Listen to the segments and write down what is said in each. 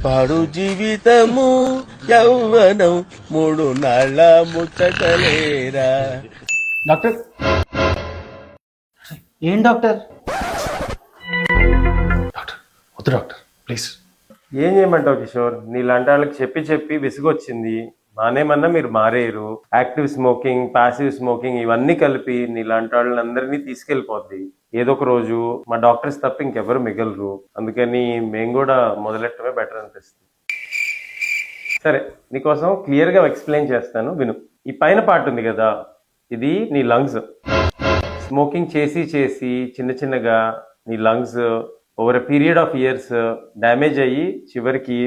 పాడు జీవితము యౌవనం మూడు నాళ్ళ ముచ్చటలేరా. డాక్టర్ ఏం డాక్టర్? డాక్టర్ వద్దు డాక్టర్ ప్లీజ్. ఏం చేయమంటావు కిషోర్? నీలాంటి వాళ్ళకి చెప్పి చెప్పి విసుగొచ్చింది. మానేమన్నా మీరు మారేరు. యాక్టివ్ స్మోకింగ్, ప్యాసివ్ స్మోకింగ్ ఇవన్నీ కలిపి నీలాంటి వాళ్ళందరినీ తీసుకెళ్ళిపోద్ది. ఏదో ఒక రోజు మా డాక్టర్స్ తప్ప ఇంకెవరు మిగలరు. అందుకని మేము కూడా మొదలెట్టమే బెటర్ అనిపిస్తుంది. సరే, నీకోసం క్లియర్గా ఎక్స్ప్లెయిన్ చేస్తాను విను. ఈ పైన పార్ట్ ఉంది కదా, ఇది నీ లంగ్స్. స్మోకింగ్ చేసి చేసి చిన్న చిన్నగా నీ lungs over a period of years damage అయ్యి చివరికి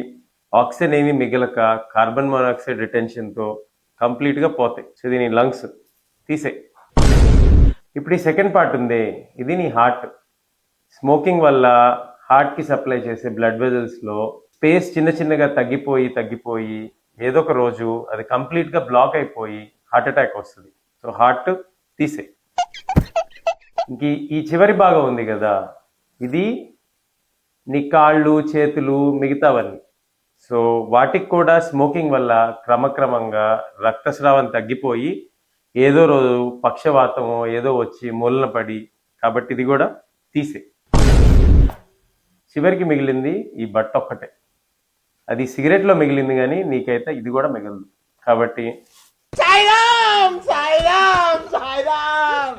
ఆక్సిజన్ ఏమీ మిగలక కార్బన్ మోనాక్సైడ్ రిటెన్షన్తో కంప్లీట్గా పోతాయి. సో ఇది నీ లంగ్స్ తీసే. ఇప్పుడు ఈ సెకండ్ పార్ట్ ఉంది, ఇది నీ హార్ట్. స్మోకింగ్ వల్ల హార్ట్కి సప్లై చేసే బ్లడ్ వెజల్స్లో స్పేస్ చిన్న చిన్నగా తగ్గిపోయి ఏదో ఒక రోజు అది కంప్లీట్గా బ్లాక్ అయిపోయి హార్ట్ అటాక్ వస్తుంది. సో హార్ట్ తీసే. ఇంక ఈ చివరి భాగం ఉంది కదా, ఇది నీ కాళ్ళు, చేతులు, మిగతావన్నీ. సో వాటికి కూడా స్మోకింగ్ వల్ల క్రమక్రమంగా రక్తస్రావం తగ్గిపోయి ఏదో రోజు పక్షవాతమో ఏదో వచ్చి మూలన పడి, కాబట్టి ఇది కూడా తీసే. చివరికి మిగిలింది ఈ బట్ట ఒక్కటే. అది సిగరెట్లో మిగిలింది కానీ నీకైతే ఇది కూడా మిగలదు. కాబట్టి సాయిరామ్ సాయిరామ్ సాయిరామ్.